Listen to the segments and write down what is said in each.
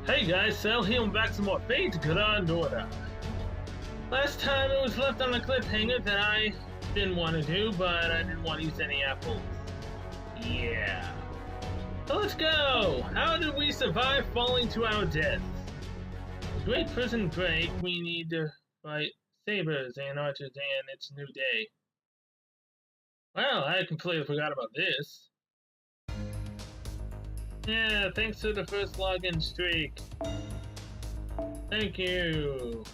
Hey guys, Sal here and back some more Fate Grand Order. Last time it was left on a cliffhanger that I didn't want to do, but I didn't want to use any apples. Yeah. So let's go! How did we survive falling to our deaths? Great prison break, we need to fight sabers and archers and it's a new day. Well, I completely forgot about this. Yeah, thanks to the first login streak. Thank you.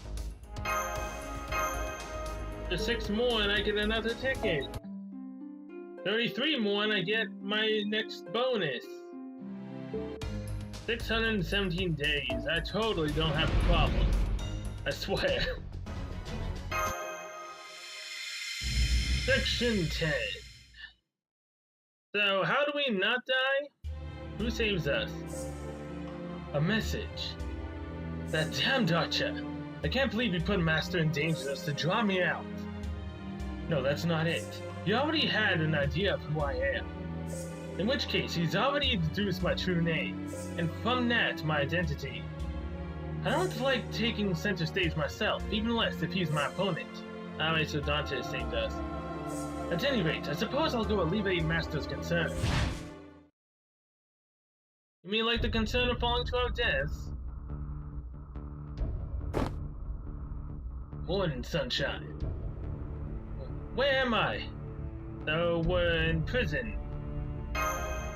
There's 6 more and I get another ticket. 33 more and I get my next bonus. 617 days. I totally don't have a problem. I swear. Section 10. So, how do we not die? Who saves us? A message. That damned archer. I can't believe he put Master in danger just to draw me out. No, that's not it. He already had an idea of who I am. In which case, he's already deduced my true name, and from that, my identity. I don't like taking center stage myself, even less if he's my opponent. Alright, so Dante saved us. At any rate, I suppose I'll go alleviate Master's concern. You mean like the concern of falling to our deaths? Morning, sunshine. Where am I? So we're in prison. I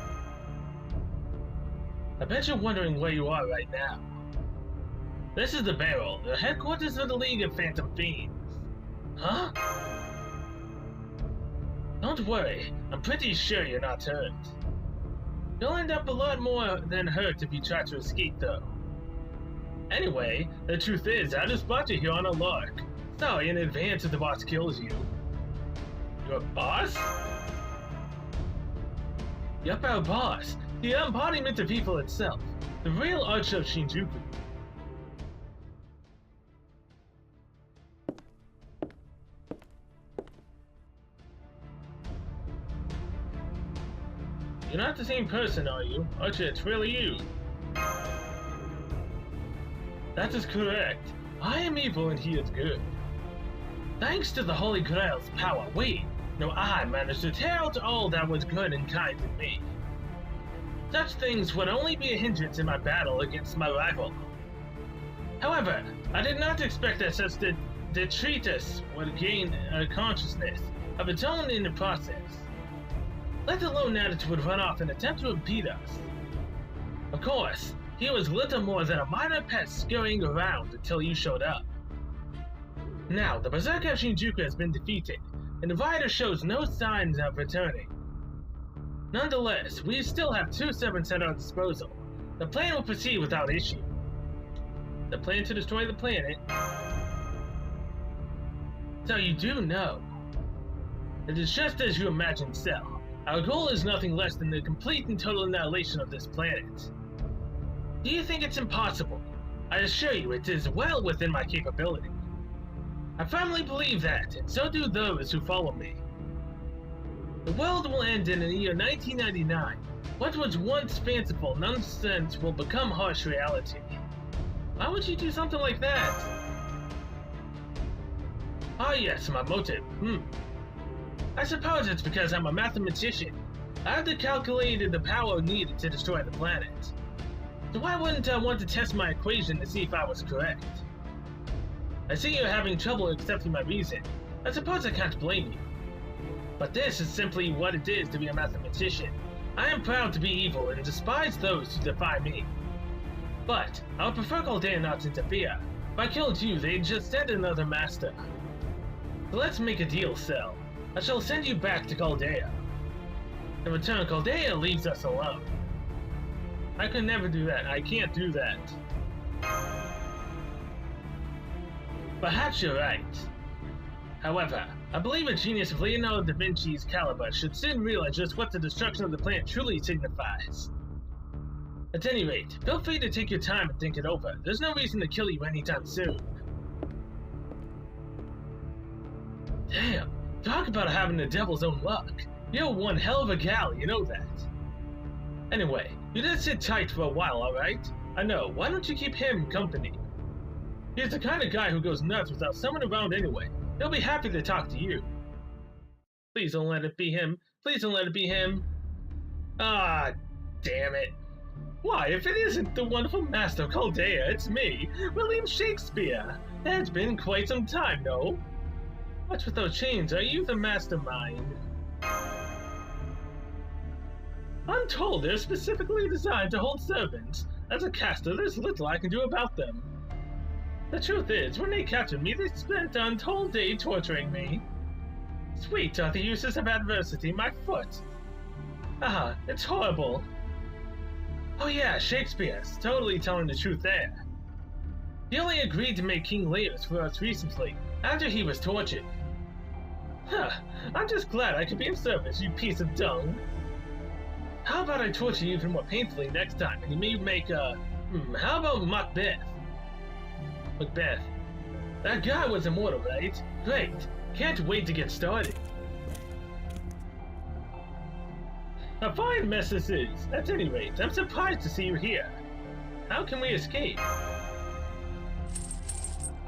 bet you're wondering where you are right now. This is the Barrel, the headquarters of the League of Phantom Fiends. Huh? Don't worry, I'm pretty sure you're not hurt. You'll end up a lot more than hurt if you try to escape, though. Anyway, the truth is, I just brought you here on a lark. Sorry in advance if the boss kills you. Your boss? Yup, our boss. The embodiment of evil itself. The real Archer of Shinjuku. You're not the same person, are you? Archer, it's really you. That is correct. I am evil and he is good. Thanks to the Holy Grail's power, I managed to tear out all that was good and kind in me. Such things would only be a hindrance in my battle against my rival. However, I did not expect that such detritus would gain a consciousness of its own in the process. Let alone that it would run off and attempt to impede us. Of course, he was little more than a minor pest scurrying around until you showed up. Now, the Berserker of Shinjuku has been defeated, and the rider shows no signs of returning. Nonetheless, we still have 2 servants at our disposal. The plan will proceed without issue. The plan to destroy the planet? So you do know. It is just as you imagined, Cell. Our goal is nothing less than the complete and total annihilation of this planet. Do you think it's impossible? I assure you it is well within my capability. I firmly believe that, and so do those who follow me. The world will end in the year 1999. What was once fanciful nonsense will become harsh reality. Why would you do something like that? Ah yes, my motive. I suppose it's because I'm a mathematician. I have calculated the power needed to destroy the planet. So why wouldn't I want to test my equation to see if I was correct? I see you're having trouble accepting my reason. I suppose I can't blame you. But this is simply what it is to be a mathematician. I am proud to be evil and despise those who defy me. But I would prefer Chaldea not to interfere. If I killed you, they'd just send another master. So let's make a deal, Cell. I shall send you back to Chaldea. In return, Chaldea leaves us alone. I could never do that. I can't do that. Perhaps you're right. However, I believe a genius of Leonardo da Vinci's caliber should soon realize just what the destruction of the planet truly signifies. At any rate, feel free to take your time and think it over. There's no reason to kill you anytime soon. Damn, talk about having the devil's own luck. You're one hell of a gal, you know that. Anyway, you just sit tight for a while, alright? I know, why don't you keep him company? He's the kind of guy who goes nuts without someone around anyway. He'll be happy to talk to you. Please don't let it be him. Please don't let it be him. Ah, damn it. Why, if it isn't the wonderful Master Chaldea, it's me, William Shakespeare. It's been quite some time, no? What's with those chains? Are you the mastermind? I'm told they're specifically designed to hold servants. As a caster, there's little I can do about them. The truth is, when they captured me, they spent an untold day torturing me. Sweet are the uses of adversity, my foot. Ah, it's horrible. Oh yeah, Shakespeare's totally telling the truth there. He only agreed to make King Lear for us recently, after he was tortured. Huh, I'm just glad I could be of service, you piece of dung. How about I torture you even more painfully next time, and you may make how about Macbeth? Macbeth. That guy was immortal, right? Great. Can't wait to get started. A fine mess this is. At any rate, I'm surprised to see you here. How can we escape?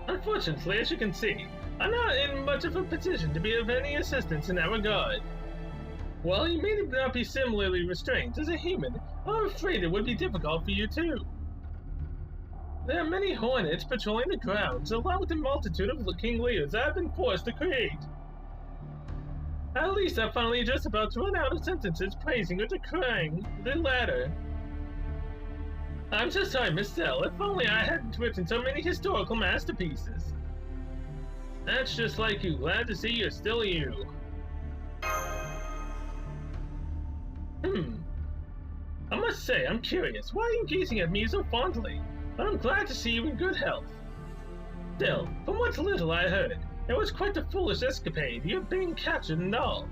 Unfortunately, as you can see, I'm not in much of a position to be of any assistance in that regard. While you may not be similarly restrained as a human, I'm afraid it would be difficult for you too. There are many hornets patrolling the grounds, along with the multitude of King Lears I've been forced to create. At least I'm finally just about to run out of sentences praising or decrying the latter. I'm so sorry, Miss Cell. If only I hadn't written so many historical masterpieces. That's just like you. Glad to see you're still you. I must say, I'm curious. Why are you gazing at me so fondly? But I'm glad to see you in good health. Still, from what little I heard, it was quite a foolish escapade, you being captured and all.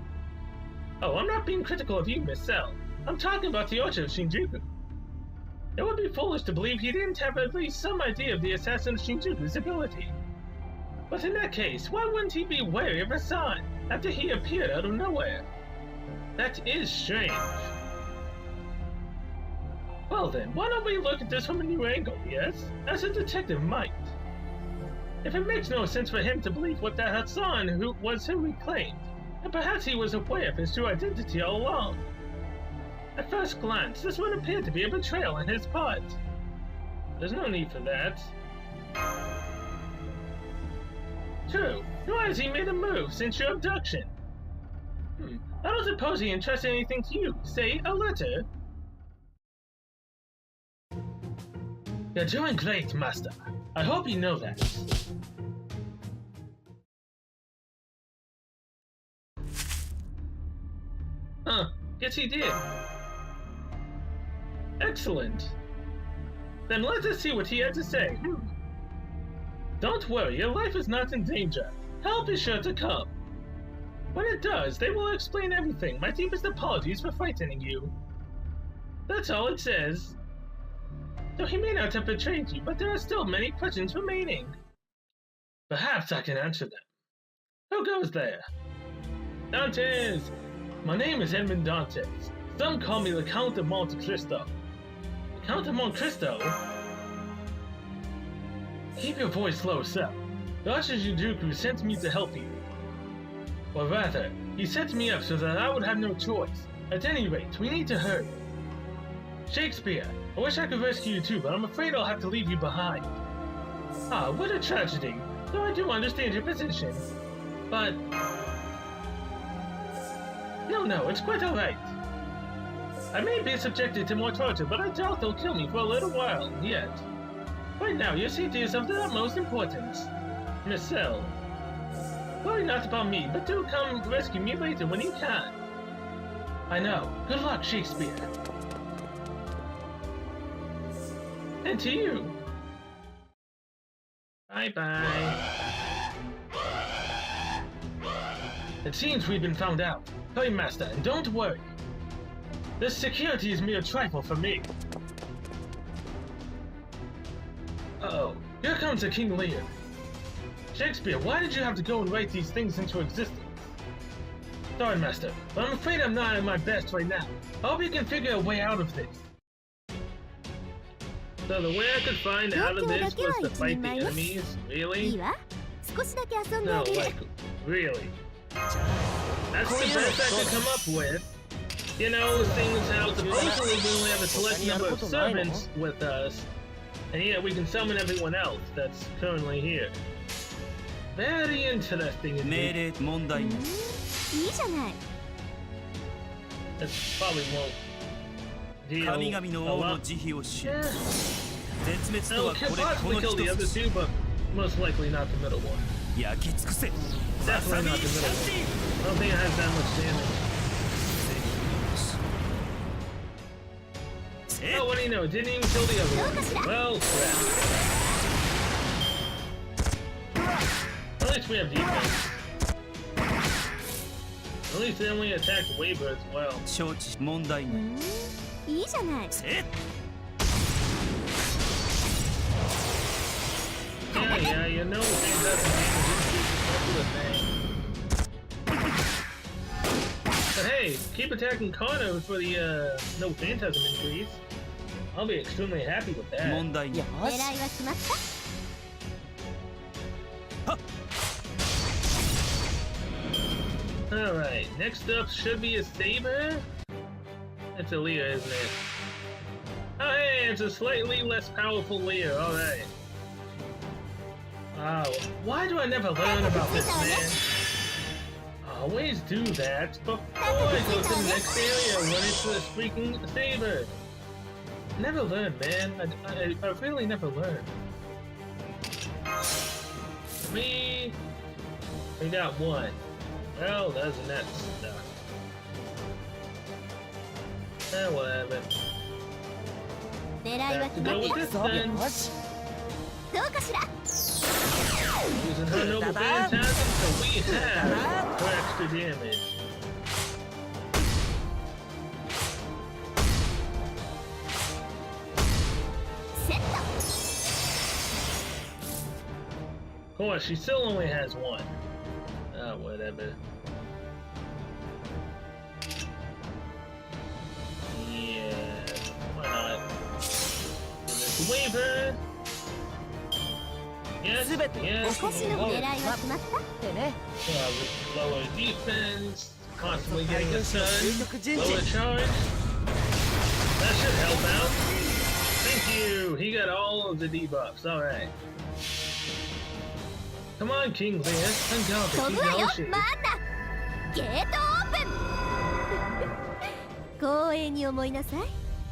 Oh, I'm not being critical of you, Miss Cell. I'm talking about the Orchard of Shinjuku. It would be foolish to believe he didn't have at least some idea of the assassin Shinjuku's ability. But in that case, why wouldn't he be wary of Hassan after he appeared out of nowhere? That is strange. Well then, why don't we look at this from a new angle, yes? As a detective might. If it makes no sense for him to believe what that Hassan who he claimed, then perhaps he was aware of his true identity all along. At first glance, this would appear to be a betrayal on his part. There's no need for that. True, nor has he made a move since your abduction. I don't suppose he entrusted anything to you, say a letter? You're doing great, Master. I hope you know that. Guess he did. Excellent. Then let us see what he had to say. Don't worry, your life is not in danger. Help is sure to come. When it does, they will explain everything. My deepest apologies for frightening you. That's all it says. So he may not have betrayed you, but there are still many questions remaining. Perhaps I can answer them. Who goes there? Dantes! My name is Edmond Dantes. Some call me the Count of Monte Cristo. The Count of Monte Cristo? Keep your voice low, sir. Dr. Shinjuku sent me to help you. Or rather, he set me up so that I would have no choice. At any rate, we need to hurry. Shakespeare, I wish I could rescue you too, but I'm afraid I'll have to leave you behind. Ah, what a tragedy. Though I do understand your position. But... No, it's quite alright. I may be subjected to more torture, but I doubt they'll kill me for a little while, yet. Right now, your safety is of the utmost importance. Miss Cell. Worry not about me, but do come rescue me later when you can. I know. Good luck, Shakespeare. And to you. Bye-bye. It seems we've been found out. Hurry, Master, and don't worry. This security is mere trifle for me. Uh-oh. Here comes the King Lear. Shakespeare, why did you have to go and write these things into existence? Sorry, Master, but I'm afraid I'm not at my best right now. I hope you can figure a way out of this. So the way I could find out of this was to fight the enemies? い Really? いわ。少しだけ遊んで No, あげる。 like, really. That's the best I could come up with. You know, seeing as how supposedly we only have a select number of servants with us, and yet we can summon everyone else that's currently here. Very interesting 命 indeed. 令問題ない。いいじゃない。 That probably won't deal 神 a 々の王の lot. 慈悲を知る Yeah. 絶滅と No, は could これこ possibly の kill the 一 other つ two, but most likely not the middle one. 焼き尽くせ Definitely not the middle one. I don't think it has that much damage. Oh, what do you know? Didn't even kill the other one. Well, crap. At least we have defense. At least they only attacked Weber as well. 承知問題ないいいじゃない。 せ Yeah, you know it doesn't damage thing. But hey, keep attacking Kano for the no phantasm increase. I'll be extremely happy with that. 問題ない狙いは決まった Alright, next up should be a Saber. It's a Leer, isn't it? Oh hey, it's a slightly less powerful Leer, alright. Wow, why do I never learn about this, man? I always do that before I go to the next area when it's a freaking Saber. Never learn, man. I really never learn. Me, we got one. Well, doesn't that stuff? Whatever. 狙いは Have 決 to ま go って with る this then. どうかしら Using her noble phantasm, so we have for extra damage. Of course, she still only has one. Whatever. Yeah, why not? Give this a waiver. Yes, yes. お菓子の狙いは決まったってね Lower defense, constantly getting a stun, lower charge. That should help out. Thank you. He got all of the debuffs. All right. Come on, King Lear. 飛ぶわよマンダゲートオープン光栄に思いなさい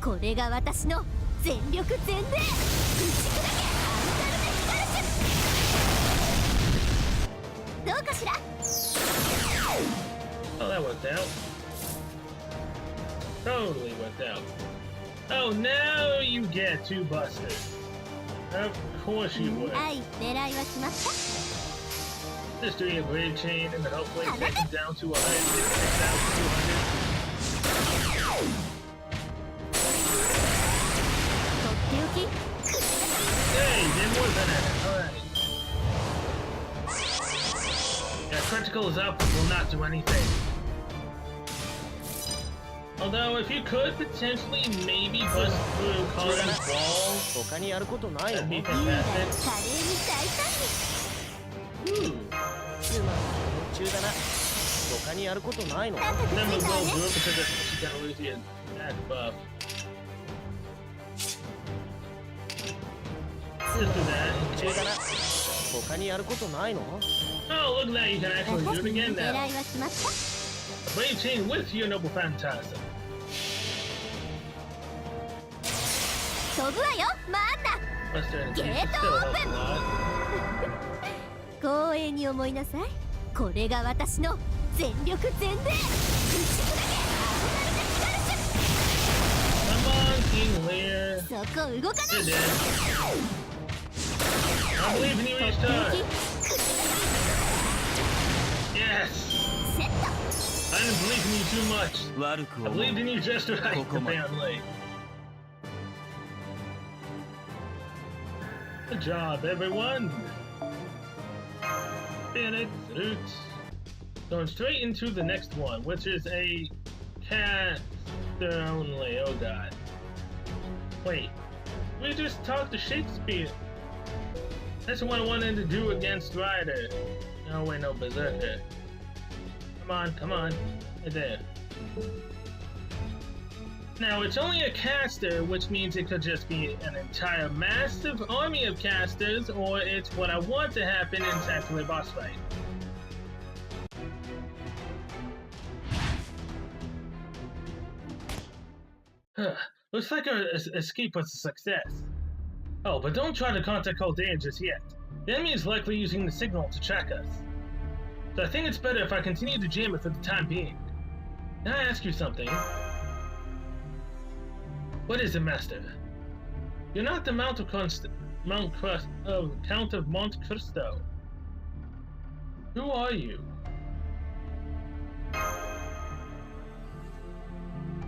これが私の全力全霊打ち砕けアンダルメヒカルシュどうかしら Oh, that worked out. Totally worked out. Oh, now you get two busters. Of course you would. はい狙いは決まった Just doing a brave chain and hopefully take him down to 166,200. とっておき Hey, did more than that. Alright. Yeah, critical is up, will not do anything. Although, if you could potentially maybe bust through Colin's wall, 他にやることないの that'd be 優雅に華麗 fantastic. に大胆に Ooh. 中だな他にやることないの なんとかつ Then い we'll た go わね through it because she's gonna lose the attack buff. Just do that. 中だな他にやることないの Oh, look at that, you can actually do it again 狙 now. いは決まった A brave chain with your noble phantasm. 飛ぶわよマンダ Buster and Get Jason still helps a open! lot. 光栄に思いなさいこれが私の全力全霊打ち砕けアンダルメヒカルシ Come on, King Lear. ュそこ動かな You're い dead. I believe in you each time. Yes. セット I didn't believe in you too much. 悪く I 思う believed in you just right, apparently. Good job, everyone. Phoenix Roots. Going straight into the next one, which is a caster only. Oh god. Wait. We just talked to Shakespeare. That's what I wanted to do against Ryder. No, wait, no, Berserker. Come on, come on. Right there. Now, it's only a caster, which means it could just be an entire massive army of casters, or it's what I want to happen in Sanctuary boss fight. Looks like our escape was a success. Oh, but don't try to contact Caldean just yet. The enemy is likely using the signal to track us. So I think it's better if I continue to jam it for the time being. Can I ask you something? What is it, Master? You're not the Count of Monte Cristo. Who are you?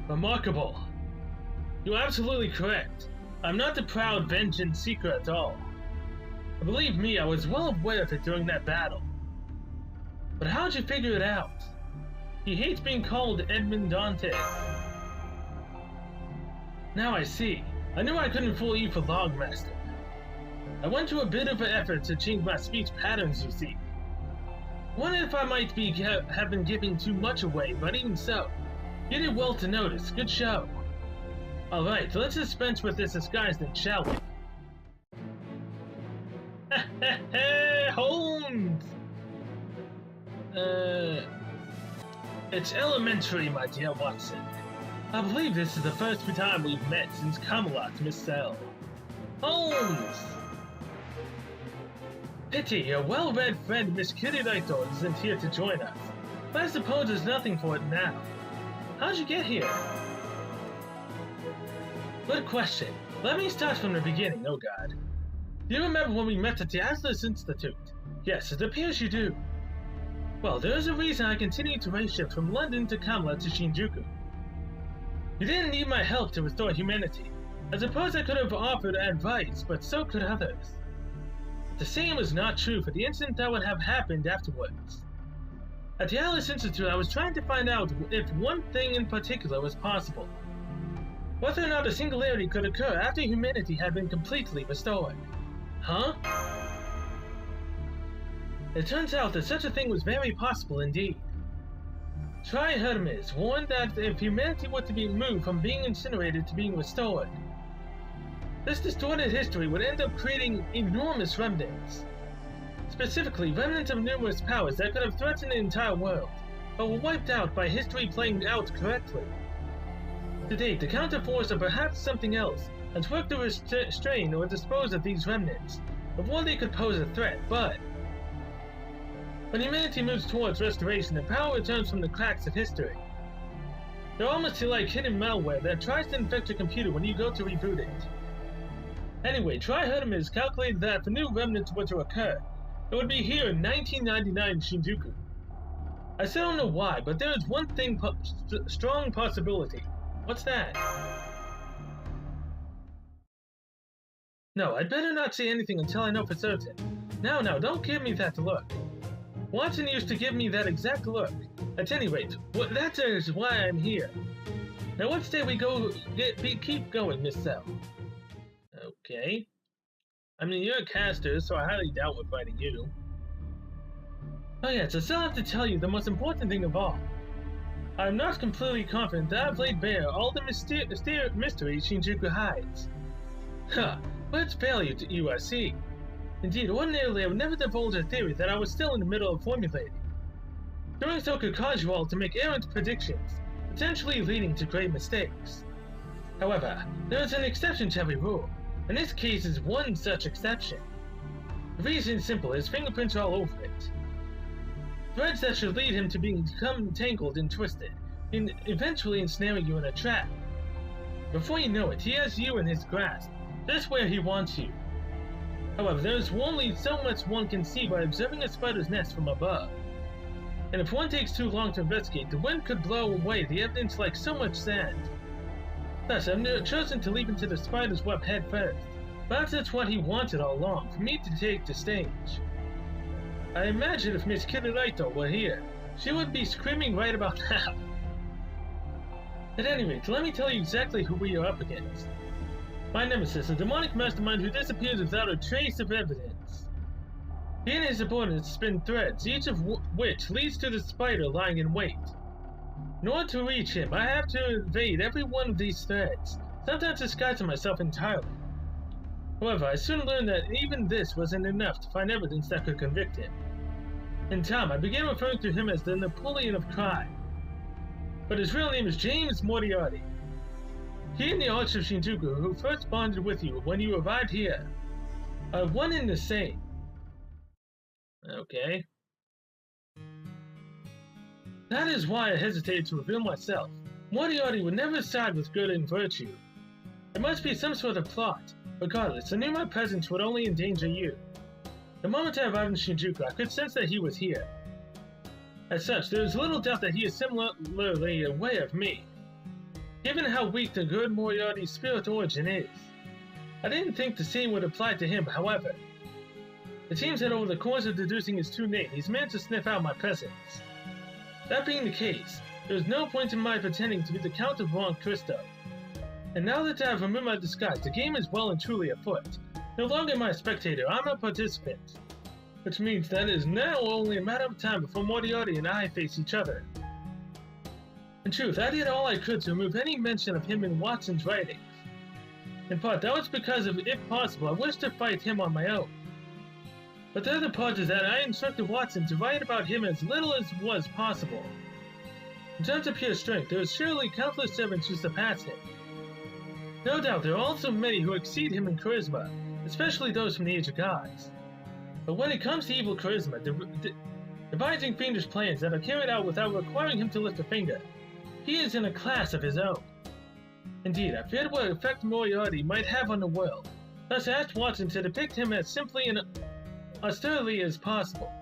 Remarkable. You're absolutely correct. I'm not the proud vengeance seeker at all. Believe me, I was well aware of it during that battle. But how'd you figure it out? He hates being called Edmond Dantes. Now I see. I knew I couldn't fool you for long, Master. I went to a bit of an effort to change my speech patterns, you see. Wonder if I might have been giving too much away, but even so, you did well to notice. Good show. Alright, let's dispense with this disguise then, shall we? Holmes! It's elementary, my dear Watson. I believe this is the first time we've met since Camelot, Miss Cell. Holmes! Pity your well-read friend Miss Kitty Lightdoor isn't here to join us, but I suppose there's nothing for it now. How'd you get here? Good question. Let me start from the beginning, oh god. Do you remember when we met at the Atlas Institute? Yes, it appears you do. Well, there is a reason I continued to race shift from London to Camelot to Shinjuku. You didn't need my help to restore humanity. I suppose I could have offered advice, but so could others. The same is not true for the incident that would have happened afterwards. At the Atlas Institute, I was trying to find out if one thing in particular was possible. Whether or not a singularity could occur after humanity had been completely restored. Huh? It turns out that such a thing was very possible indeed. Tri-Hermes warned that if humanity were to be moved from being incinerated to being restored, this distorted history would end up creating enormous remnants. Specifically, remnants of numerous powers that could have threatened the entire world, but were wiped out by history playing out correctly. To date, the counterforce or perhaps something else has worked to restrain or dispose of these remnants before they could pose a threat, but when humanity moves towards restoration, the power returns from the cracks of history. They're almost like hidden malware that tries to infect your computer when you go to reboot it. Anyway, Tri-Hermes calculated that if a new remnant were to occur, it would be here in 1999 in Shinjuku. I still don't know why, but there is one thing strong possibility. What's that? No, I'd better not say anything until I know for certain. Now, don't give me that look. Watson used to give me that exact look. At any rate, that is why I'm here. Now what say we keep going, Miss Cell? Okay. I mean, you're a caster, so I highly doubt we're fighting you. Oh yes, I still have to tell you the most important thing of all. I'm not completely confident that I've laid bare all the mysteries Shinjuku hides. Huh, but it's failure to you, I see. Indeed, ordinarily I would never divulge a theory that I was still in the middle of formulating. Doing so could cause you all to make errant predictions, potentially leading to grave mistakes. However, there is an exception to every rule, and this case is one such exception. The reason is simple, his fingerprints are all over it. Threads that should lead him to become entangled and twisted, and eventually ensnaring you in a trap. Before you know it, he has you in his grasp, just where he wants you. However, there is only so much one can see by observing a spider's nest from above. And if one takes too long to investigate, the wind could blow away the evidence like so much sand. Thus, I've chosen to leap into the spider's web head first. Perhaps that's what he wanted all along, for me to take the stage. I imagine if Miss Kitty Lightdoor were here, she would be screaming right about now. At any rate, let me tell you exactly who we are up against. My nemesis, a demonic mastermind who disappears without a trace of evidence. He and his subordinates spin threads, each of which leads to the spider lying in wait. In order to reach him, I have to evade every one of these threads, sometimes disguising myself entirely. However, I soon learned that even this wasn't enough to find evidence that could convict him. In time, I began referring to him as the Napoleon of crime. But his real name is James Moriarty. He and the Arch of Shinjuku, who first bonded with you when you arrived here, are one and the same. Okay. That is why I hesitated to reveal myself. Moriarty would never side with good and virtue. There must be some sort of plot. Regardless, I knew my presence would only endanger you. The moment I arrived in Shinjuku, I could sense that he was here. As such, there is little doubt that he is similarly aware of me. Given how weak the good Moriarty's spirit origin is, I didn't think the same would apply to him, however. It seems that over the course of deducing his true name, he's managed to sniff out my presence. That being the case, there is no point in my pretending to be the Count of Monte Cristo. And now that I have removed my disguise, the game is well and truly afoot. No longer am I a spectator, I'm a participant. Which means that it is now only a matter of time before Moriarty and I face each other. In truth, I did all I could to remove any mention of him in Watson's writings. In part, that was because of, if possible, I wished to fight him on my own. But the other part is that I instructed Watson to write about him as little as was possible. In terms of pure strength, there are surely countless servants who surpass him. No doubt there are also many who exceed him in charisma, especially those from the Age of Gods. But when it comes to evil charisma, devising fiendish plans that are carried out without requiring him to lift a finger, he is in a class of his own. Indeed, I feared what effect Moriarty might have on the world, thus I asked Watson to depict him as simply and austerely as possible.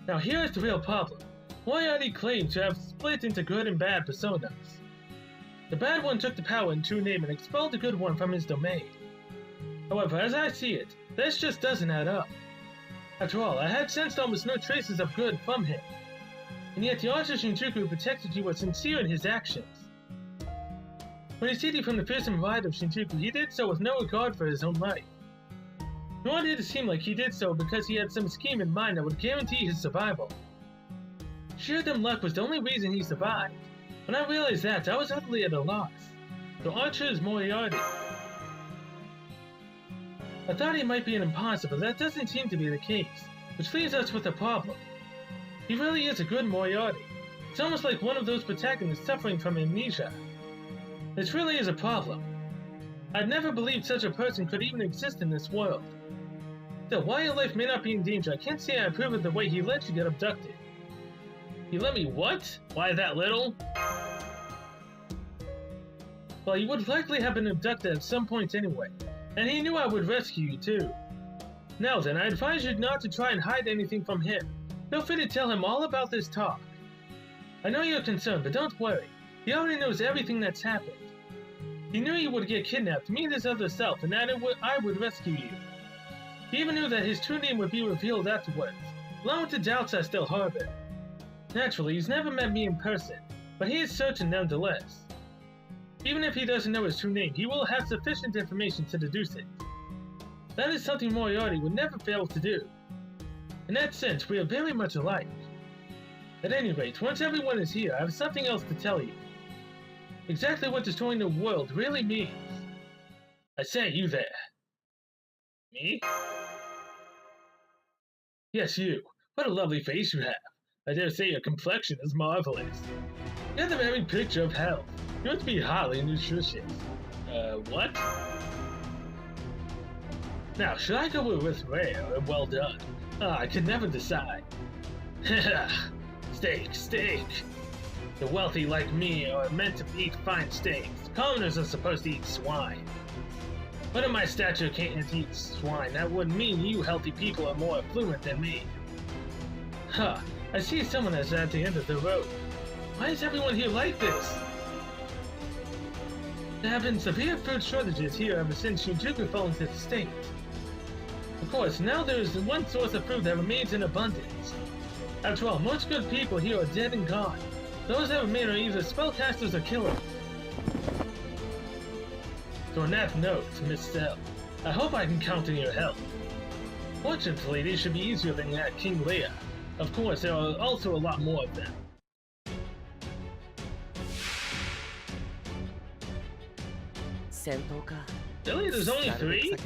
Now here is the real problem. Moriarty claimed to have split into good and bad personas. The bad one took the power in true name and expelled the good one from his domain. However, as I see it, this just doesn't add up. After all, I had sensed almost no traces of good from him, and yet the Arch of Shinjuku who protected you was sincere in his actions. When he saved you from the fearsome ride of Shinjuku, he did so with no regard for his own life. Nor did it seem like he did so because he had some scheme in mind that would guarantee his survival. Sheer dumb luck was the only reason he survived. When I realized that, I was utterly at a loss. The Archer is Moriarty. I thought he might be an imposter, but that doesn't seem to be the case, which leaves us with a problem. He really is a good Moriarty. It's almost like one of those protagonists suffering from amnesia. This really is a problem. I'd never believed such a person could even exist in this world. Still, while your life may not be in danger, I can't say I approve of the way he let you get abducted. He let me what? Why that little? Well, you would likely have been abducted at some point anyway, and he knew I would rescue you too. Now then, I advise you not to try and hide anything from him. Feel free to tell him all about this talk. I know you're concerned, but don't worry. He already knows everything that's happened. He knew you would get kidnapped to meet his other self, and that I would rescue you. He even knew that his true name would be revealed afterwards, along with the doubts I still harbor. Naturally, he's never met me in person, but he is certain nonetheless. Even if he doesn't know his true name, he will have sufficient information to deduce it. That is something Moriarty would never fail to do. In that sense, we are very much alike. At any rate, once everyone is here, I have something else to tell you. Exactly what destroying the world really means. I say, you there. Me? Yes, you. What a lovely face you have. I dare say your complexion is marvelous. You're the very picture of health. You must be highly nutritious. What? Now, should I go with rare or well done? I can never decide. Steak. The wealthy like me are meant to eat fine steaks. Commoners are supposed to eat swine. But if my stature can't eat swine, that would mean you healthy people are more affluent than me. Huh, I see someone is at the end of the road. Why is everyone here like this? There have been severe food shortages here ever since Shinjuku fell into the state. Of course, now there is one source of food that remains in abundance. After all, most good people here are dead and gone. Those that remain are either spellcasters or killers. Dornath notes, Miss Cell. I hope I can count on your help. Fortunately, these should be easier than at King Leia. Of course, there are also a lot more of them. Really? There's only 3?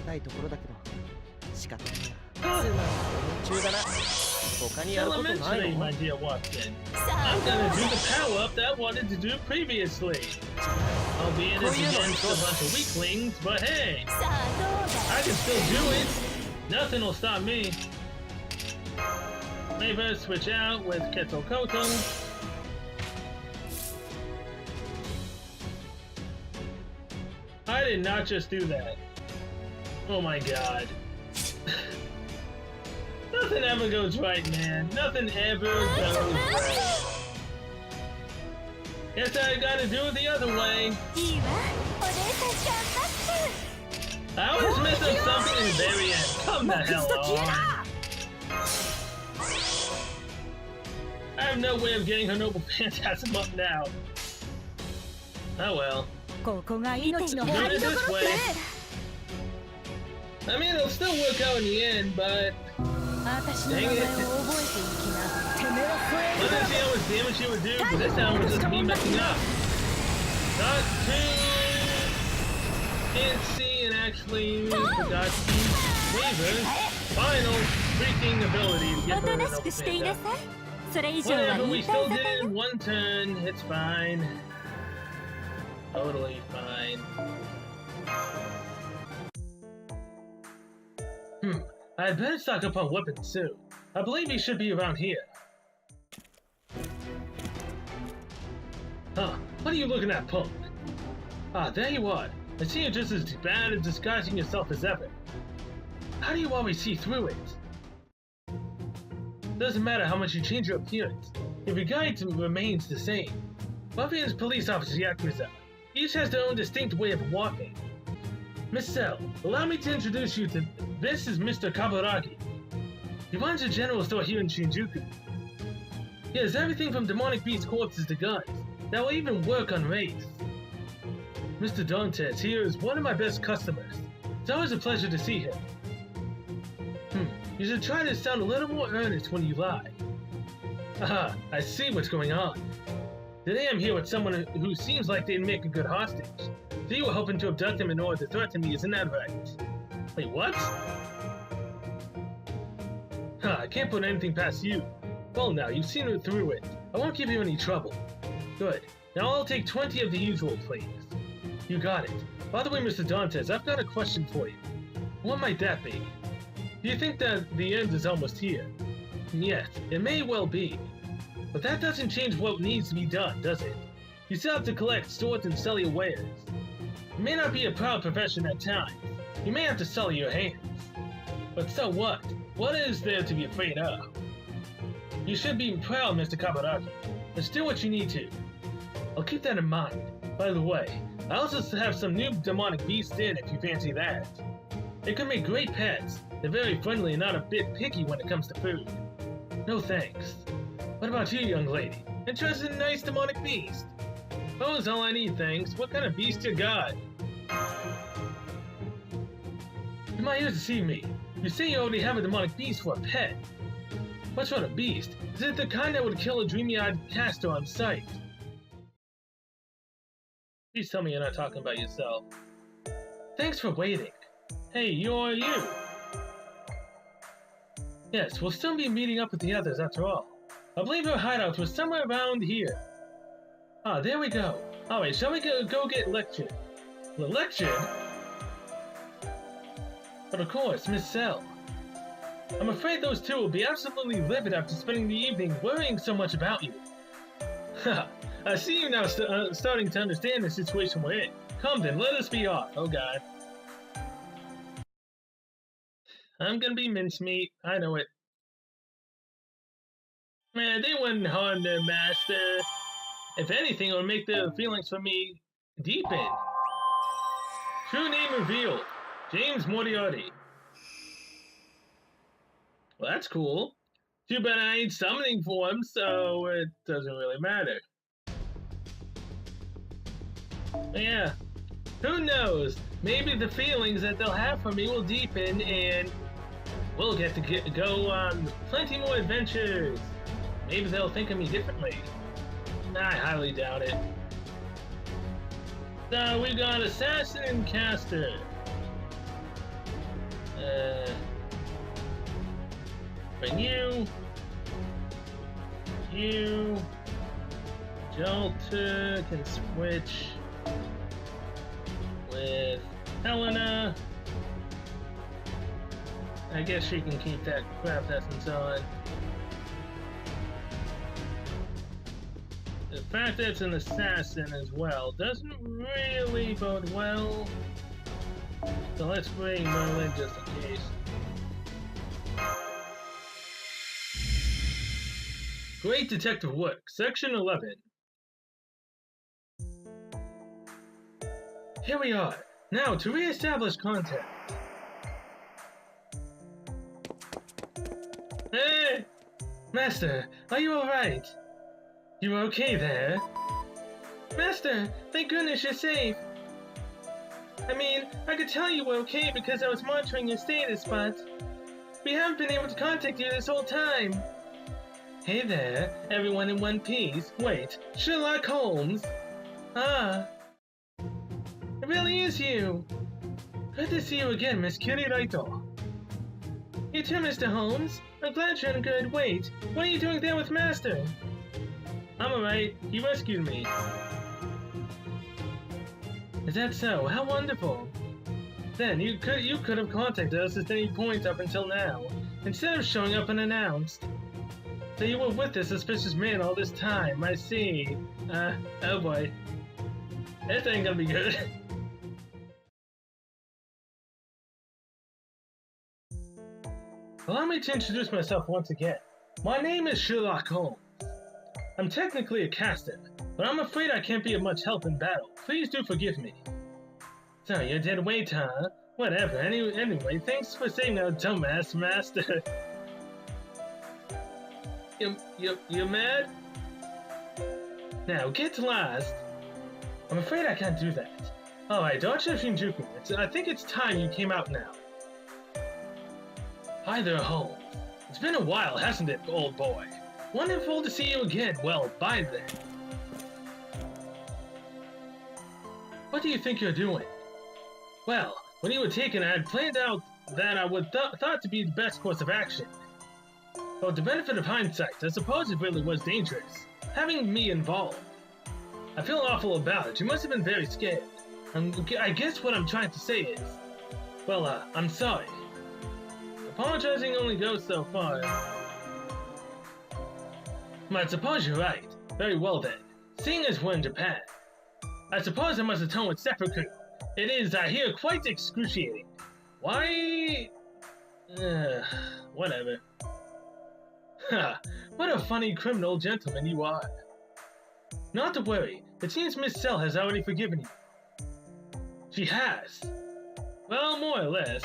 Elementary, my dear Watson. I'm gonna do the power-up that I wanted to do previously. Albeit it's against a bunch of weaklings, but hey! I can still do it! Nothing will stop me. Maybe switch out with Quetzalcoatl. I did not just do that. Oh my god. Nothing ever goes right, man. Nothing ever goes right. Guess I gotta do it the other way. I always mess up something in the very end. Come the hell on. I have no way of getting her noble phantasm up now. Oh well. Do it this way. I mean, it'll still work out in the end, but... Dang it. Let me see how much damage you would do, but this time it was just me messing up. Got to... Can't see and actually forgot to use Waver's final freaking ability to get her an open phantasm. Whatever, we still did it in one turn. It's fine. Totally fine. I'd better stock up on weapons soon. I believe he should be around here. Huh, what are you looking at, punk? Ah, there you are. I see you're just as bad at disguising yourself as ever. How do you always see through it? Doesn't matter how much you change your appearance, if your guide remains the same. Ruffians, police officers, Yakuza, each has their own distinct way of walking. Miss Cell, allow me to introduce you to... This is Mr. Kaburagi. He runs a general store here in Shinjuku. He has everything from demonic beast corpses to guns that will even work on raids. Mr. Dantes here is one of my best customers. It's always a pleasure to see him. You should try to sound a little more earnest when you lie. Aha, I see what's going on. Today I'm here with someone who seems like they'd make a good hostage. So you were hoping to abduct him in order to threaten me, isn't that right? Wait, what? I can't put anything past you. Well now, you've seen it through it. I won't give you any trouble. Good. Now I'll take 20 of the usual, please. You got it. By the way, Mr. Dantes, I've got a question for you. What might that be? Do you think that the end is almost here? Yes, it may well be. But that doesn't change what needs to be done, does it? You still have to collect, sort, and sell your wares. It may not be a proud profession at times. You may have to sell your hands. But so what? What is there to be afraid of? You should be proud, Mr. Kaburagi. Just do what you need to. I'll keep that in mind. By the way, I also have some new demonic beasts in if you fancy that. They could make great pets. They're very friendly and not a bit picky when it comes to food. No thanks. What about you, young lady? Interested in a nice demonic beast? Oh, is all I need, thanks. What kind of beast you got? You might here to see me. You say you already have a demonic beast for a pet. What sort of beast? Is it the kind that would kill a dreamy-eyed castor on sight? Please tell me you're not talking about yourself. Thanks for waiting. Hey, you're you. Yes, we'll soon be meeting up with the others after all. I believe her hideout was somewhere around here. Ah, there we go. Alright, shall we go get lectured? Lectured? But of course, Miss Cell. I'm afraid those two will be absolutely livid after spending the evening worrying so much about you. Haha, I see you now starting to understand the situation we're in. Come then, let us be off. Oh god. I'm gonna be mincemeat, I know it. Man, they wouldn't harm their master. If anything, it would make their feelings for me deepen. True name revealed. James Moriarty. Well, that's cool. Too bad I ain't summoning for him, so it doesn't really matter. But yeah, Who knows? Maybe the feelings that they'll have for me will deepen and we'll get to go on plenty more adventures. Maybe they'll think of me differently. I highly doubt it. So we got Assassin and Caster. But you, Jolta can switch with Helena. I guess she can keep that craft essence on. The fact that it's an assassin as well doesn't really bode well. So let's bring Merlin just in case. Great detective work, Section 11. Here we are. Now to re-establish contact. Hey! Master, are you alright? You okay there? Master, thank goodness you're safe. I mean, I could tell you were okay because I was monitoring your status, but we haven't been able to contact you this whole time. Hey there, everyone in one piece. Wait, Sherlock Holmes? Ah. It really is you. Good to see you again, Miss Kiriraito. You too, Mr. Holmes. I'm glad you're in good. Wait, what are you doing there with Master? I'm alright. He rescued me. Is that so? How wonderful. Then you could have contacted us at any point up until now, instead of showing up unannounced. So you were with this suspicious man all this time. I see. Oh boy. This ain't gonna be good. Allow me to introduce myself once again. My name is Sherlock Holmes. I'm technically a caster, but I'm afraid I can't be of much help in battle. Please do forgive me. So, you're dead weight, huh? Whatever, anyway, thanks for saving our dumbass master. You mad? Now, get lost. I'm afraid I can't do that. Alright, Dr. Shinjuku, I think it's time you came out now. Hi there, Holmes. It's been a while, hasn't it, old boy? Wonderful to see you again. Well, bye then. What do you think you're doing? Well, when you were taken, I had planned out that I would thought to be the best course of action. But with the benefit of hindsight, I suppose it really was dangerous, having me involved. I feel awful about it. You must have been very scared. I guess what I'm trying to say is, well, I'm sorry. Apologizing only goes so far. I suppose you're right. Very well then. Seeing as we're in Japan, I suppose I must atone with seppuku. It is, I hear, quite excruciating. Why? Whatever. Ha! What a funny criminal gentleman you are. Not to worry. It seems Miss Cell has already forgiven you. She has. Well, more or less.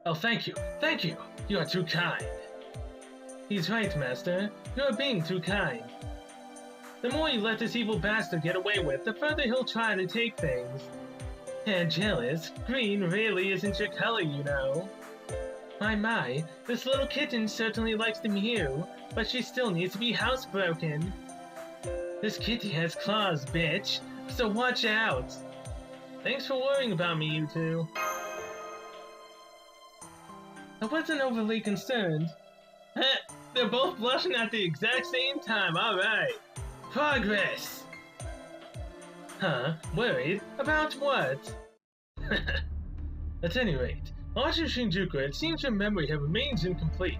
Oh, thank you. Thank you. You are too kind. He's right, Master. You are being too kind. The more you let this evil bastard get away with, the further he'll try to take things. And jealous, green really isn't your color, you know. My, this little kitten certainly likes the mew, but she still needs to be housebroken. This kitty has claws, bitch, so watch out. Thanks for worrying about me, you two. I wasn't overly concerned. They're both blushing at the exact same time, alright. Progress! Huh? Worried? About what? At any rate, Archer Shinjuku, it seems your memory remains incomplete.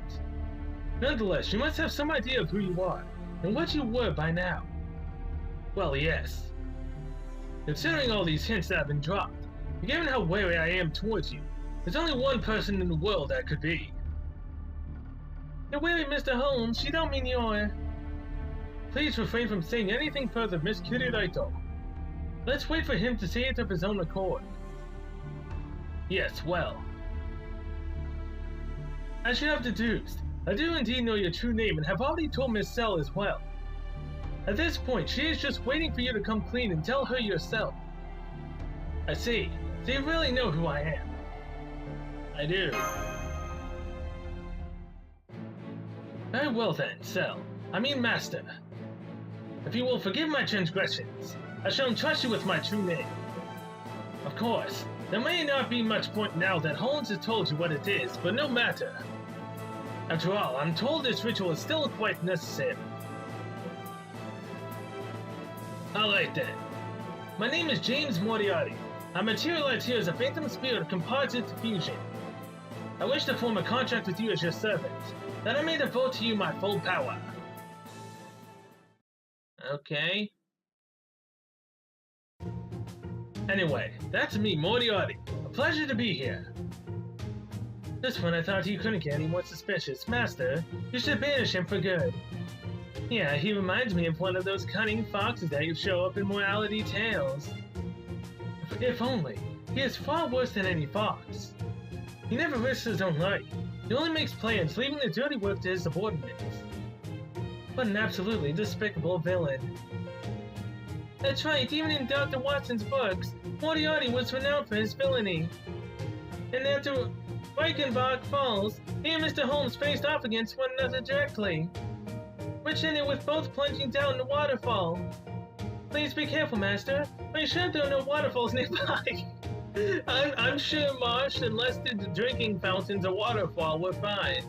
Nonetheless, you must have some idea of who you are, and what you were by now. Well, yes. Considering all these hints that have been dropped, and given how wary I am towards you, there's only one person in the world that could be. You're wary, Mr. Holmes, you don't mean you're... Please refrain from saying anything further, Miss Kiriraito. Let's wait for him to say it of his own accord. Yes, well. As you have deduced, I do indeed know your true name and have already told Miss Cell as well. At this point, she is just waiting for you to come clean and tell her yourself. I see. So you really know who I am. I do. Very well then, Master. If you will forgive my transgressions, I shall entrust you with my true name. Of course, there may not be much point now that Hollins has told you what it is, but no matter. After all, I'm told this ritual is still quite necessary. Alright then. My name is James Moriarty. I materialize here as a phantom spirit composite fusion. I wish to form a contract with you as your servant, that I may devote to you my full power. Okay. Anyway, that's me, Moriarty. A pleasure to be here. This one I thought you couldn't get any more suspicious. Master, you should banish him for good. Yeah, he reminds me of one of those cunning foxes that you show up in morality tales. If only. He is far worse than any fox. He never risks his own life. He only makes plans, leaving the dirty work to his subordinates. What an absolutely despicable villain. That's right, even in Dr. Watson's books, Moriarty was renowned for his villainy. And after Reichenbach Falls, he and Mr. Holmes faced off against one another directly, which ended with both plunging down the waterfall. Please be careful, Master. Are you sure there are no waterfalls nearby? I'm sure marsh and less than the drinking fountains or waterfall were fine.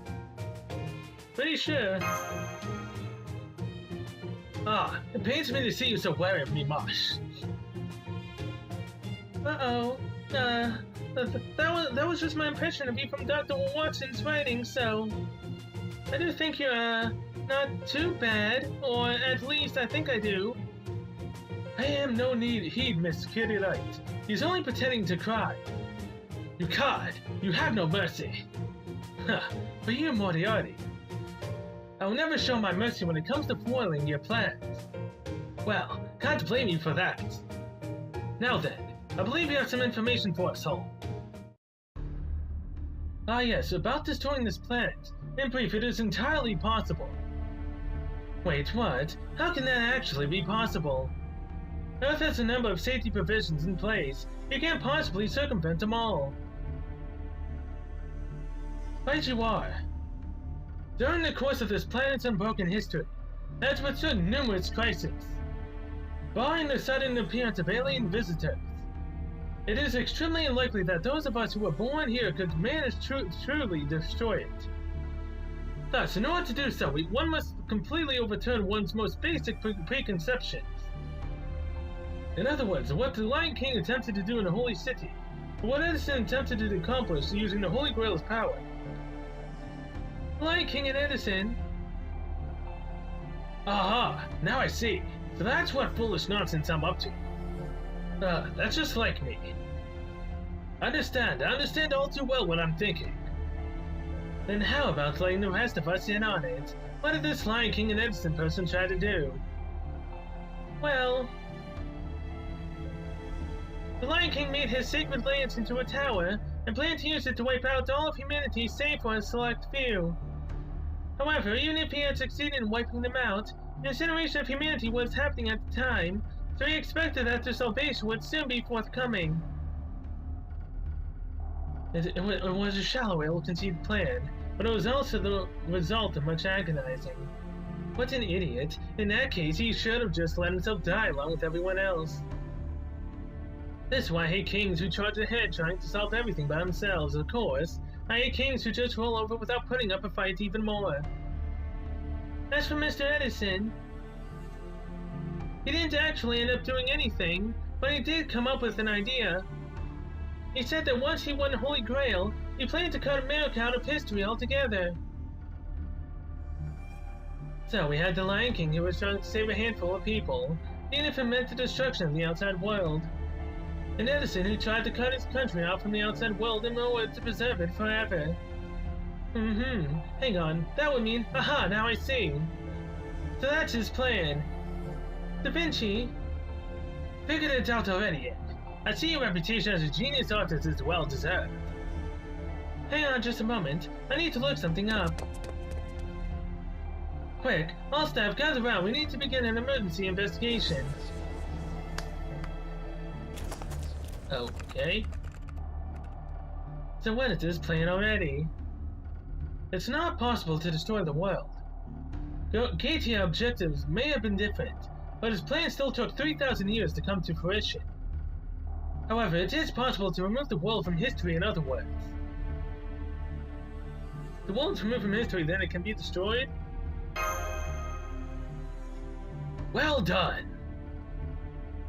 Pretty sure. Ah, it pains me to see you so wary of me, Marsh. Uh-oh. That was just my impression of you from Dr. Watson's writing, so... I do think you're, not too bad, or at least I think I do. I am no heed, Miss Kitty Light. He's only pretending to cry. You coward! You have no mercy! Huh, but you, Moriarty. I will never show my mercy when it comes to foiling your plans. Well, can't blame you for that. Now then, I believe you have some information for us, Holmes. Ah yes, about destroying this planet. In brief, it is entirely possible. Wait, what? How can that actually be possible? Earth has a number of safety provisions in place. You can't possibly circumvent them all. Right you are. During the course of this planet's unbroken history, has withstood numerous crises. Barring the sudden appearance of alien visitors, it is extremely unlikely that those of us who were born here could manage to truly destroy it. Thus, in order to do so, one must completely overturn one's most basic preconceptions. In other words, what the Lion King attempted to do in the Holy City, or what Edison attempted to accomplish using the Holy Grail's power. Lion King and Edison. Aha! Now I see. So that's what foolish nonsense I'm up to. That's just like me. I understand all too well what I'm thinking. Then how about letting the rest of us in on it? What did this Lion King and Edison person try to do? Well... The Lion King made his sacred lance into a tower, and planned to use it to wipe out all of humanity save for a select few. However, even if he had succeeded in wiping them out, the incineration of humanity was happening at the time, so he expected that their salvation would soon be forthcoming. It was a shallow, ill-conceived plan, but it was also the result of much agonizing. What an idiot. In that case, he should have just let himself die along with everyone else. This is why I hate kings who charge ahead trying to solve everything by themselves, of course. I hate kings who just roll over without putting up a fight even more. As for Mr. Edison, he didn't actually end up doing anything, but he did come up with an idea. He said that once he won the Holy Grail, he planned to cut America out of history altogether. So we had the Lion King who was trying to save a handful of people, even if it meant the destruction of the outside world. And Edison who tried to cut his country off from the outside world in order to preserve it forever. Hang on, that would mean, aha, now I see. So that's his plan. Da Vinci figured it out already. I see your reputation as a genius artist is well deserved. Hang on just a moment, I need to look something up. Quick, all staff gather around. We need to begin an emergency investigation. Okay. So what is this plan already? It's not possible to destroy the world. KTR objectives may have been different, but his plan still took 3,000 years to come to fruition. However, it is possible to remove the world from history, in other words. The world is removed from history, then it can be destroyed? Well done!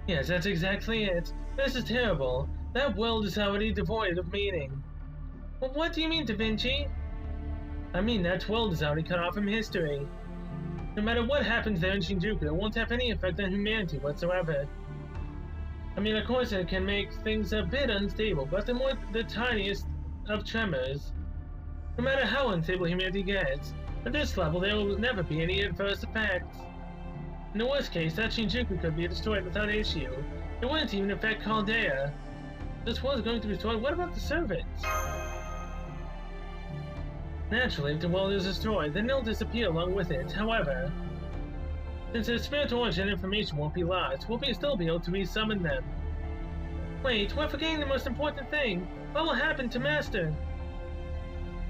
Yes, that's exactly it. This is terrible. That world is already devoid of meaning. Well, what do you mean, Da Vinci? I mean, that world is already cut off from history. No matter what happens there in Shinjuku, it won't have any effect on humanity whatsoever. I mean, of course it can make things a bit unstable, but the tiniest of tremors. No matter how unstable humanity gets, at this level there will never be any adverse effects. In the worst case, that Shinjuku could be destroyed without issue. It wouldn't even affect Chaldea. This world is going to be destroyed. What about the servants? Naturally, if the world is destroyed, then they'll disappear along with it. However, since their spiritual origin information won't be lost, we'll still be able to resummon them. Wait, we're forgetting the most important thing. What will happen to Master?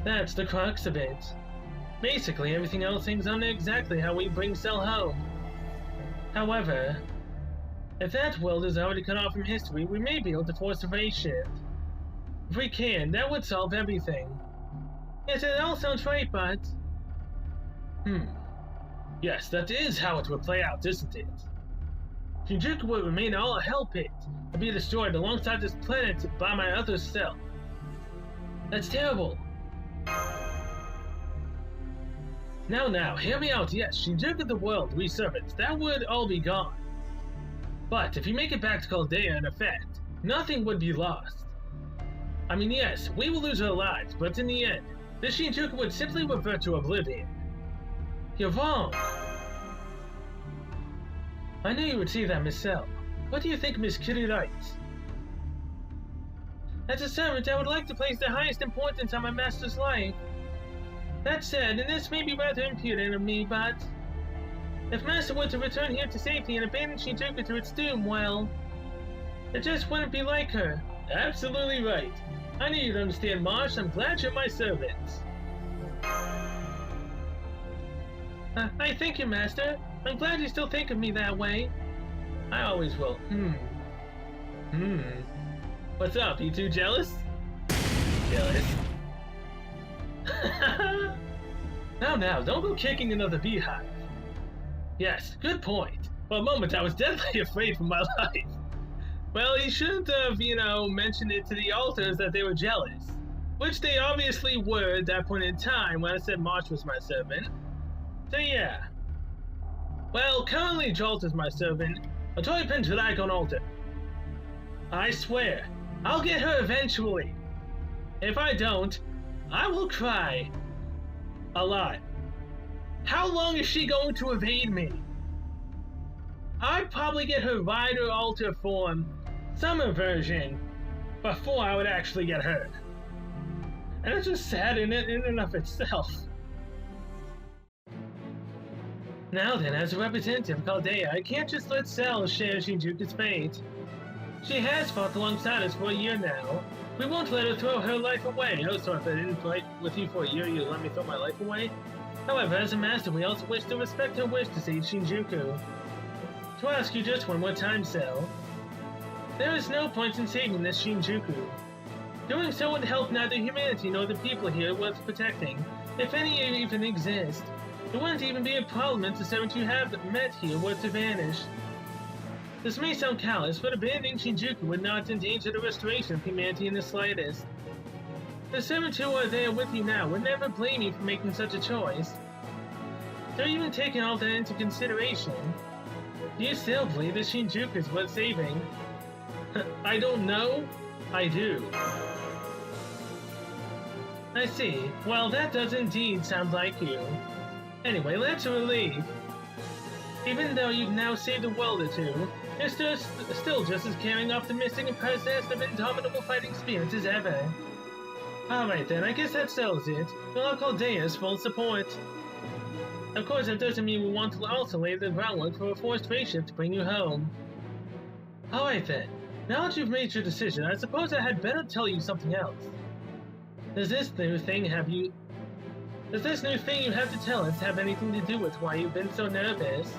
That's the crux of it. Basically, everything else hangs on to exactly how we bring Cell home. However, if that world is already cut off from history, we may be able to force a phase shift. If we can, that would solve everything. Yes, it all sounds right, but... Yes, that is how it would play out, isn't it? Shinjuku would remain all a hell pit, and be destroyed alongside this planet by my other self. That's terrible. Now, hear me out. Yes, Shinjuku the world, we servants, that would all be gone. But if you make it back to Chaldea in effect, nothing would be lost. I mean, yes, we will lose our lives, but in the end, this Shinjuku would simply revert to oblivion. You're wrong. I knew you would see that, Miss Cell. What do you think Miss Kitty writes? As a servant, I would like to place the highest importance on my master's life. That said, and this may be rather impudent of me, but... if Master were to return here to safety and abandon Shinjuku to its doom, well... it just wouldn't be like her. Absolutely right. I knew you'd understand, Marsh. I'm glad you're my servant. I thank you, Master. I'm glad you still think of me that way. I always will. What's up? You two jealous? Jealous. Now, don't go kicking another beehive. Yes, good point. For a moment, I was deadly afraid for my life. Well, he shouldn't have, mentioned it to the alters that they were jealous. Which they obviously were at that point in time when I said March was my servant. So yeah. Well, currently Jolt is my servant, a toy Pendragon altar. I swear, I'll get her eventually. If I don't, I will cry. A lot. How long is she going to evade me? I'd probably get her rider altar form, summer version, before I would actually get her. And it's just sad in and of itself. Now then, as a representative of Chaldea, I can't just let Cell share Shinjuku's fate. She has fought alongside us for a year now. We won't let her throw her life away. Oh, so if I didn't fight with you for a year, you let me throw my life away? However, as a master, we also wish to respect her wish to save Shinjuku. To ask you just one more time, Cell. There is no point in saving this Shinjuku. Doing so would help neither humanity nor the people here worth protecting, if any even exist. It wouldn't even be a problem if the servants you have met here were to vanish. This may sound callous, but abandoning Shinjuku would not endanger the restoration of humanity in the slightest. The servants who are there with you now would never blame you for making such a choice. So even taking all that into consideration, do you still believe that Shinjuku is worth saving? I don't know. I do. I see. Well, that does indeed sound like you. Anyway, that's a relief. Even though you've now saved a world or two, you're still just as caring, optimistic, and possessed of indomitable fighting spirits as ever. Alright then, I guess that settles it. We'll have Chaldea's full support. Of course, that doesn't mean we want to also lay the groundwork for a forced spaceship to bring you home. Alright then, now that you've made your decision, I suppose I had better tell you something else. Does this new thing you have to tell us have anything to do with why you've been so nervous?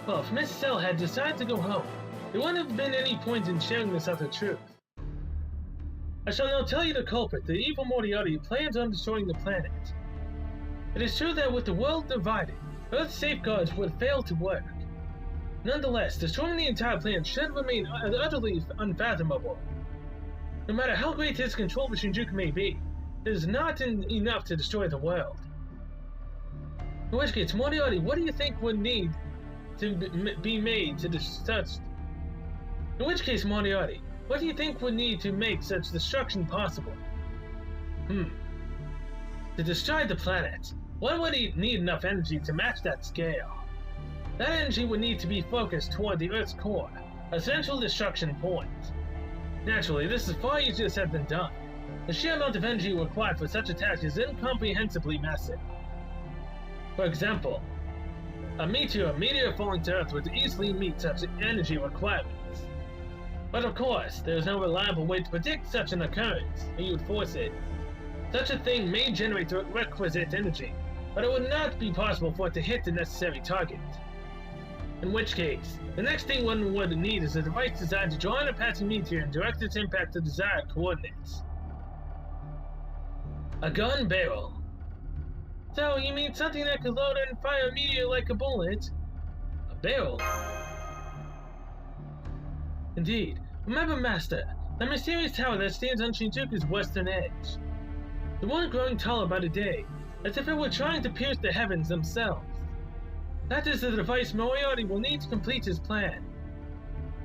Well, if Miss Cell had decided to go home, there wouldn't have been any point in sharing this other truth. I shall now tell you the culprit, the evil Moriarty who plans on destroying the planet. It is true that with the world divided, Earth's safeguards would fail to work. Nonetheless, destroying the entire planet should remain utterly unfathomable. No matter how great his control of Shinjuku may be, it is not enough to destroy the world. In which case, Moriarty, what do you think would need to be made to such? In which case, Moriarty, what do you think would need to make such destruction possible? To destroy the planet, one would need enough energy to match that scale. That energy would need to be focused toward the Earth's core, a central destruction point. Naturally, this is far easier said than done. The sheer amount of energy required for such a task is incomprehensibly massive. For example, a meteor falling to Earth would easily meet such energy requirements. But of course, there is no reliable way to predict such an occurrence, or you would force it. Such a thing may generate the requisite energy, but it would not be possible for it to hit the necessary target. In which case, the next thing one would need is a device designed to draw in a passing meteor and direct its impact to desired coordinates. A gun barrel. So, you mean something that could load and fire a meteor like a bullet? A barrel? Indeed. Remember, Master, the mysterious tower that stands on Shinjuku's western edge. The one growing taller by the day, as if it were trying to pierce the heavens themselves. That is the device Moriarty will need to complete his plan.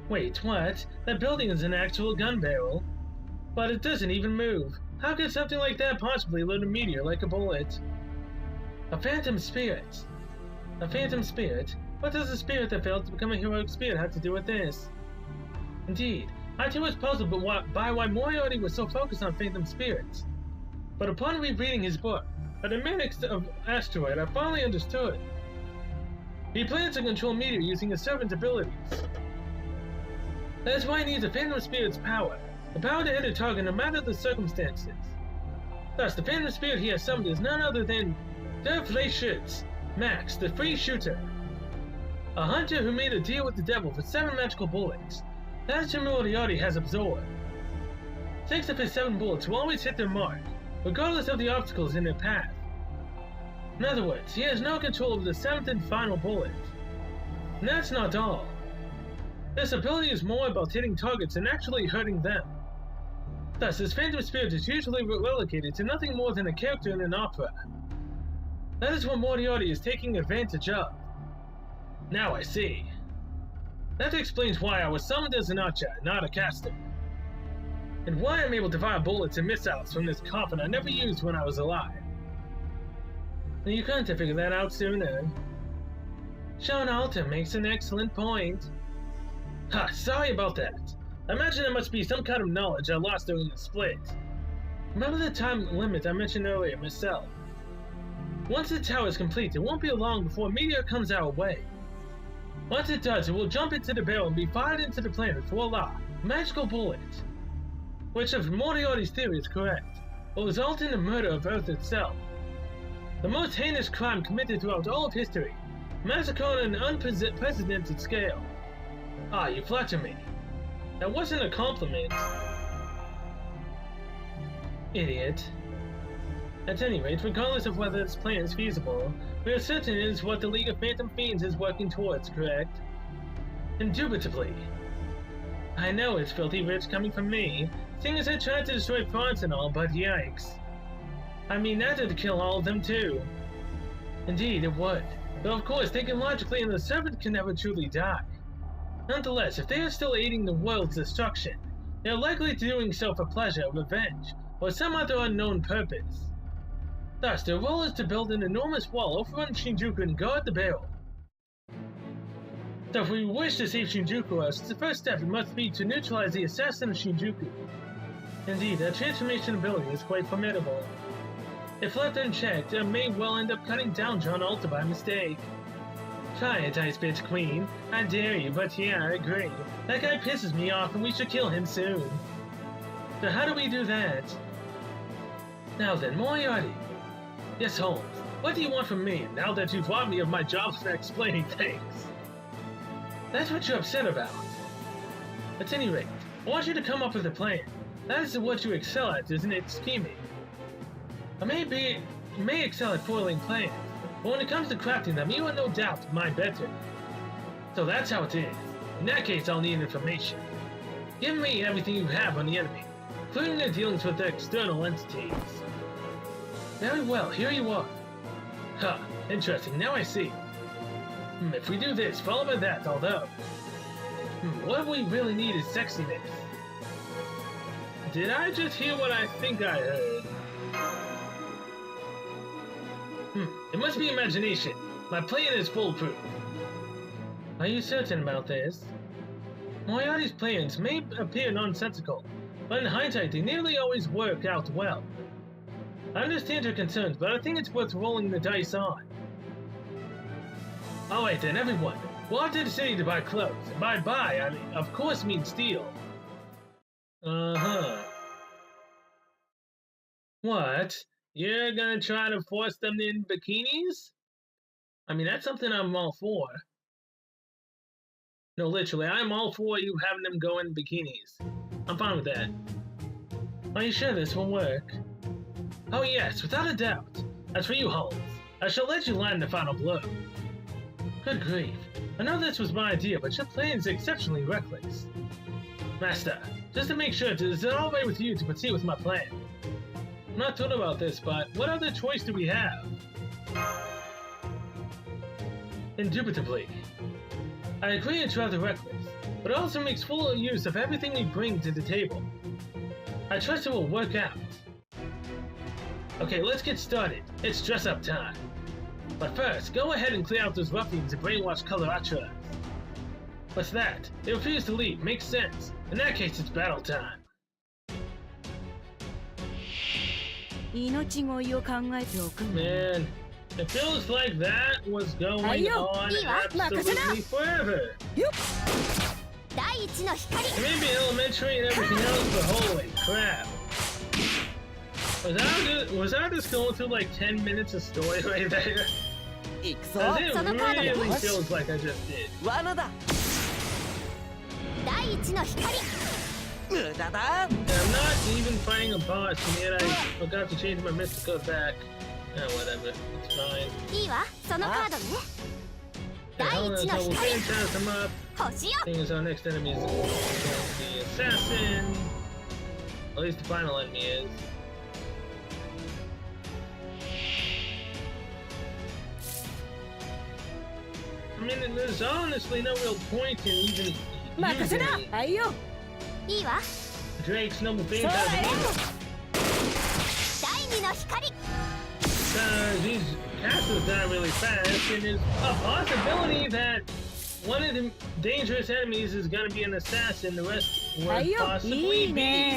Wait, what? That building is an actual gun barrel? But it doesn't even move. How could something like that possibly load a meteor like a bullet? A phantom spirit. A phantom spirit? What does a spirit that failed to become a heroic spirit have to do with this? Indeed, I too was puzzled by why Moriarty was so focused on phantom spirits. But upon rereading his book, A Dynamics of Asteroid, I finally understood. He plans to control meteor using his servant's abilities. That is why he needs a phantom spirit's power, the power to hit a target no matter the circumstances. Thus, the phantom spirit he has summoned is none other than Der Fleischschütz, Max, the free shooter. A hunter who made a deal with the devil for 7 magical bullets. That is who Moriarty has absorbed. 6 of his 7 bullets will always hit their mark, regardless of the obstacles in their path. In other words, he has no control over the 7th and final bullet. And that's not all. This ability is more about hitting targets than actually hurting them. Thus, his phantom spirit is usually relegated to nothing more than a character in an opera. That is what Moriarty is taking advantage of. Now I see. That explains why I was summoned as an archer, not a caster. And why I'm able to fire bullets and missiles from this coffin I never used when I was alive. You couldn't have figured that out sooner. Sean Alter makes an excellent point. Ha, sorry about that. I imagine there must be some kind of knowledge I lost during the split. Remember the time limit I mentioned earlier, Miss Cell? Once the tower is complete, it won't be long before a meteor comes our way. Once it does, it will jump into the barrel and be fired into the planet. Voila! Magical bullet. Which, if Moriarty's theory is correct, will result in the murder of Earth itself. The most heinous crime committed throughout all of history. Massacre on an unprecedented scale. Ah, you flatter me. That wasn't a compliment. Idiot. At any rate, regardless of whether this plan is feasible, we are certain it is what the League of Phantom Fiends is working towards, correct? Indubitably. I know it's filthy rich coming from me, seeing as I tried to destroy France and all, but yikes. I mean, that would kill all of them too. Indeed, it would. Though of course, thinking logically, and the servant can never truly die. Nonetheless, if they are still aiding the world's destruction, they are likely to doing so for pleasure, revenge, or some other unknown purpose. Thus, their role is to build an enormous wall overrun Shinjuku and guard the barrel. So if we wish to save Shinjuku, the first step must be to neutralize the assassin of Shinjuku. Indeed, that transformation ability is quite formidable. If left unchecked, it may well end up cutting down John Alta by mistake. Try it, Ice Bitch Queen. I dare you, but yeah, I agree. That guy pisses me off and we should kill him soon. So how do we do that? Now then, Moriarty. Yes, Holmes. What do you want from me, now that you've robbed me of my job for explaining things? That's what you're upset about. At any rate, I want you to come up with a plan. That is what you excel at, isn't it? Scheming. I may excel at foiling plans, but when it comes to crafting them, you are no doubt my better. So that's how it is. In that case, I'll need information. Give me everything you have on the enemy, including their dealings with external entities. Very well, here you are. Huh, interesting, now I see. If we do this, followed by that, although... what we really need is sexiness. Did I just hear what I think I heard? It must be imagination. My plan is foolproof. Are you certain about this? Moriarty's plans may appear nonsensical, but in hindsight they nearly always work out well. I understand your concerns, but I think it's worth rolling the dice on. Alright then, everyone. We'll off to the city to buy clothes. And by buy, I mean, of course mean steal. Uh-huh. What? You're gonna try to force them in bikinis? I mean, that's something I'm all for. No, literally, I'm all for you having them go in bikinis. I'm fine with that. Are you sure this will work? Oh yes, without a doubt. As for you, Holmes, I shall let you land the final blow. Good grief. I know this was my idea, but your plan is exceptionally reckless. Master, just to make sure, is it all right with you to proceed with my plan? I'm not thrilled about this, but what other choice do we have? Indubitably. I agree it's rather reckless, but it also makes full use of everything we bring to the table. I trust it will work out. Okay, let's get started. It's dress-up time. But first, go ahead and clear out those ruffians and brainwash Colorachas. What's that? They refuse to leave. Makes sense. In that case, it's battle time. Man, it feels like that was going on absolutely forever. Maybe elementary and everything else, but holy crap. Was I just going through like 10 minutes of story right there? It really feels like I just did. I'm not even fighting a boss, and yet I forgot to change my Mystic Code back. Whatever, it's fine. We'll phantasm up. Seeing as our next enemy is the assassin. At least the final enemy is. I mean, there's honestly no real point in even using Drake's noble phantasm. These castles die really fast, and there's a possibility that one of the dangerous enemies is going to be an assassin, the rest would possibly be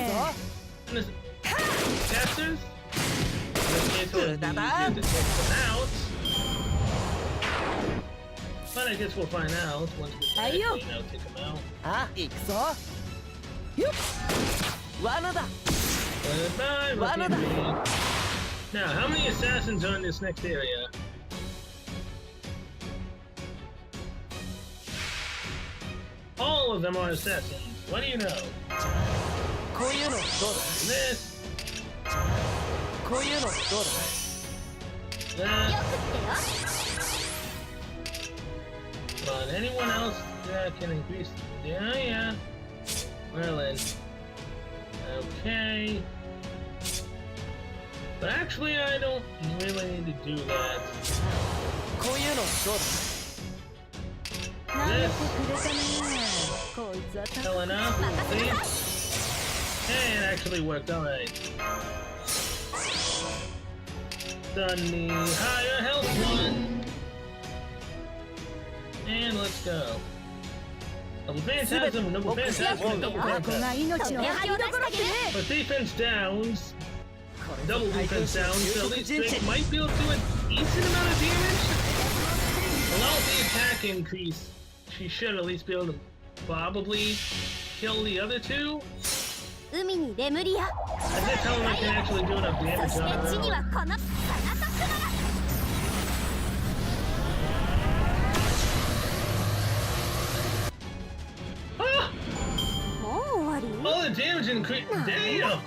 casters. In this case, it would be easier to take them out. But I guess we'll find out once we take them out. Goodbye, Rookie. Now, how many assassins are in this next area? All of them are assassins. What do you know? This. That. But anyone else that can increase? Yeah. Merlin. Okay. But actually, I don't really need to do that. This. Helena, see? Hey, it actually worked, alright. Done the higher health one. And let's go. Double phantasm, double phantasm, double phantasm. But defense downs. double defense down, so at least Drake might be able to do a decent amount of damage. Without the attack increase, she should at least be able to probably kill the other two. 海にレムリア I can't tell if I can actually do enough そ damage し on て地に her. はこのサナトクマ Ah! もう終わり All the damage increase. Damn!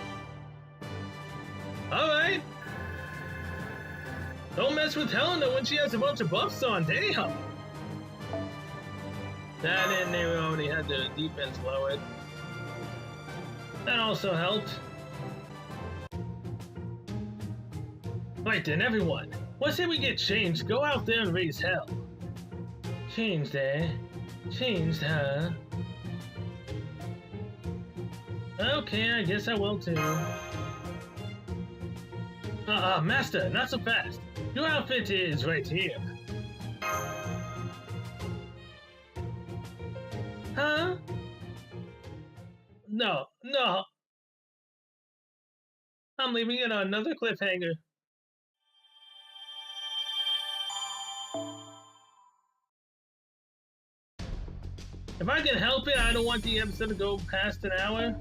Alright. Don't mess with Helena when she has a bunch of buffs on. Damn! That and they already had the defense lowered. That also helped. Right then, everyone. Let's say we get changed. Go out there and raise hell. Changed, eh? Changed, huh? Okay, I guess I will too. Master, not so fast. Your outfit is right here. Huh? No, no. I'm leaving it on another cliffhanger. If I can help it, I don't want the episode to go past an hour.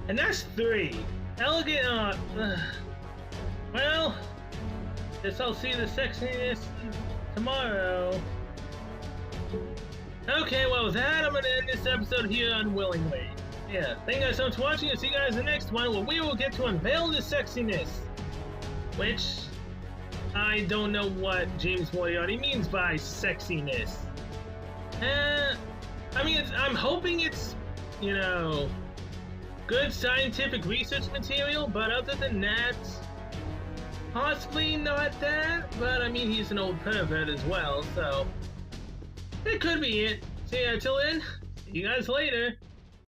And that's 3. Elegant, well, guess I'll see the sexiness tomorrow. Okay, well with that, I'm gonna end this episode here unwillingly. Yeah, thank you guys so much for watching. I'll see you guys in the next one where we will get to unveil the sexiness. Which, I don't know what James Moriarty means by sexiness. I mean, I'm hoping it's, you know, good scientific research material, but other than that, possibly not that. But I mean, he's an old pervert as well, so it could be it. So yeah, till then, see you guys later.